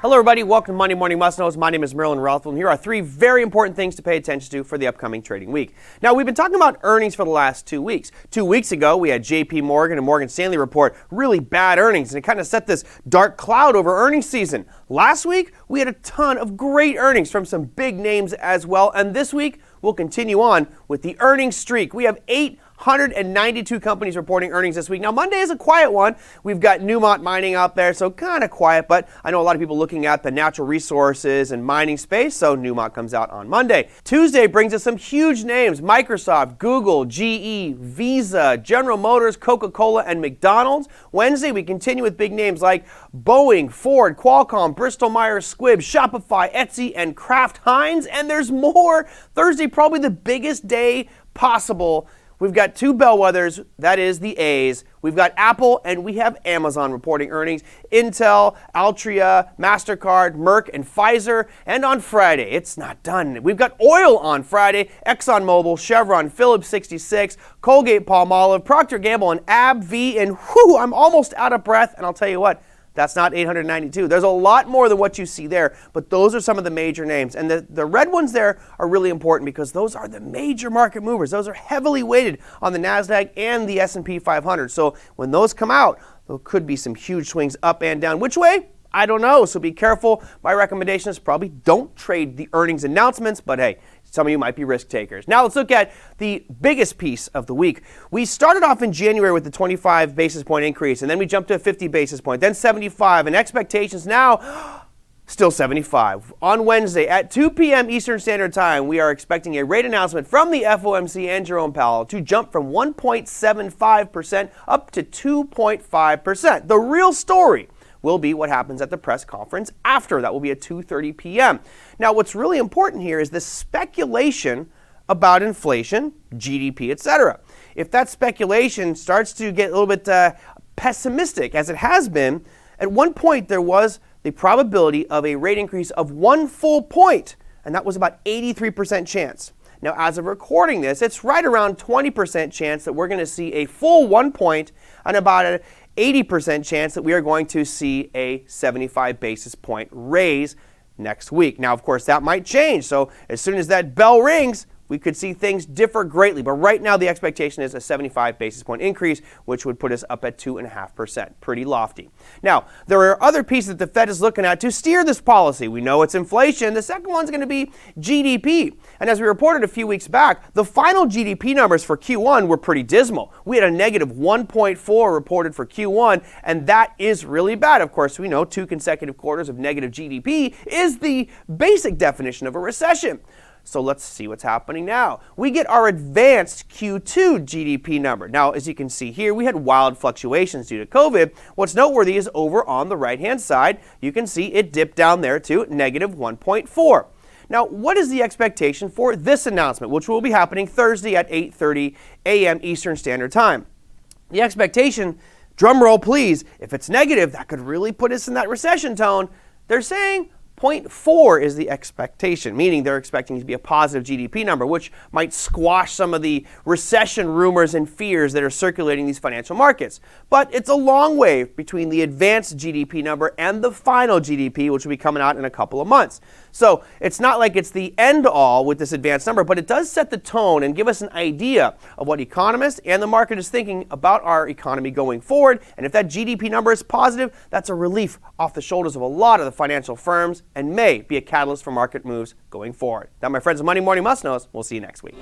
Hello everybody, welcome to Monday Morning Must Knows. My name is Merlin Rothwell, and here are three very important things to pay attention to for the upcoming trading week. Now, we've been talking about earnings for the last 2 weeks. 2 weeks ago, we had JP Morgan and Morgan Stanley report really bad earnings, and it kind of set this dark cloud over earnings season. Last week, we had a ton of great earnings from some big names as well, and this week, we'll continue on with the earnings streak. We have 892 companies reporting earnings this week. Now, Monday is a quiet one. We've got Newmont Mining out there, so kind of quiet, but I know a lot of people looking at the natural resources and mining space, so Newmont comes out on Monday. Tuesday brings us some huge names: Microsoft, Google, GE, Visa, General Motors, Coca-Cola, and McDonald's. Wednesday, we continue with big names like Boeing, Ford, Qualcomm, Bristol-Myers Squibb, Shopify, Etsy, and Kraft Heinz, and there's more. Thursday, probably the biggest day possible. We've got two bellwethers, that is the A's. We've got Apple and we have Amazon reporting earnings, Intel, Altria, MasterCard, Merck, and Pfizer. And on Friday, it's not done. We've got oil on Friday: ExxonMobil, Chevron, Phillips 66, Colgate-Palmolive, Procter & Gamble, and AbbVie. And whew, I'm almost out of breath, and I'll tell you what, that's not 892. There's a lot more than what you see there, but those are some of the major names. And the red ones there are really important because those are the major market movers. Those are heavily weighted on the NASDAQ and the S&P 500. So when those come out, there could be some huge swings up and down. Which way? I don't know, so be careful. My recommendation is probably don't trade the earnings announcements, but hey, some of you might be risk takers. Now let's look at the biggest piece of the week. We started off in January with the 25 basis point increase, and then we jumped to a 50 basis point, then 75, and expectations now still 75. On Wednesday at 2 p.m. Eastern Standard Time, we are expecting a rate announcement from the FOMC and Jerome Powell to jump from 1.75% up to 2.5%. The real story will be what happens at the press conference after. That will be at 2:30 p.m. Now, what's really important here is the speculation about inflation, GDP, etc. If that speculation starts to get a little bit pessimistic, as it has been, at one point there was the probability of a rate increase of 1 full point, and that was about 83% chance. Now, as of recording this, it's right around 20% chance that we're going to see a full 1 point and about a 80% chance that we are going to see a 75 basis point raise next week. Now, of course, that might change. So as soon as that bell rings, we could see things differ greatly. But right now, the expectation is a 75 basis point increase, which would put us up at 2.5%. Pretty lofty. Now, there are other pieces that the Fed is looking at to steer this policy. We know it's inflation. The second one's going to be GDP. And as we reported a few weeks back, the final GDP numbers for Q1 were pretty dismal. We had a negative 1.4 reported for Q1, and that is really bad. Of course, we know 2 consecutive quarters of negative GDP is the basic definition of a recession. So let's see what's happening now. We get our advanced Q2 GDP number. Now, as you can see here, we had wild fluctuations due to COVID. What's noteworthy is over on the right-hand side, you can see it dipped down there to negative 1.4. Now, what is the expectation for this announcement, which will be happening Thursday at 8:30 a.m. Eastern Standard Time? The expectation, drum roll please, if it's negative, that could really put us in that recession tone. They're saying 0.4 is the expectation, meaning they're expecting it to be a positive GDP number, which might squash some of the recession rumors and fears that are circulating these financial markets. But it's a long way between the advanced GDP number and the final GDP, which will be coming out in a couple of months. So it's not like it's the end all with this advanced number, but it does set the tone and give us an idea of what economists and the market is thinking about our economy going forward. And if that GDP number is positive, that's a relief off the shoulders of a lot of the financial firms and may be a catalyst for market moves going forward. That, my friends, is Monday Morning Must Knows. We'll see you next week.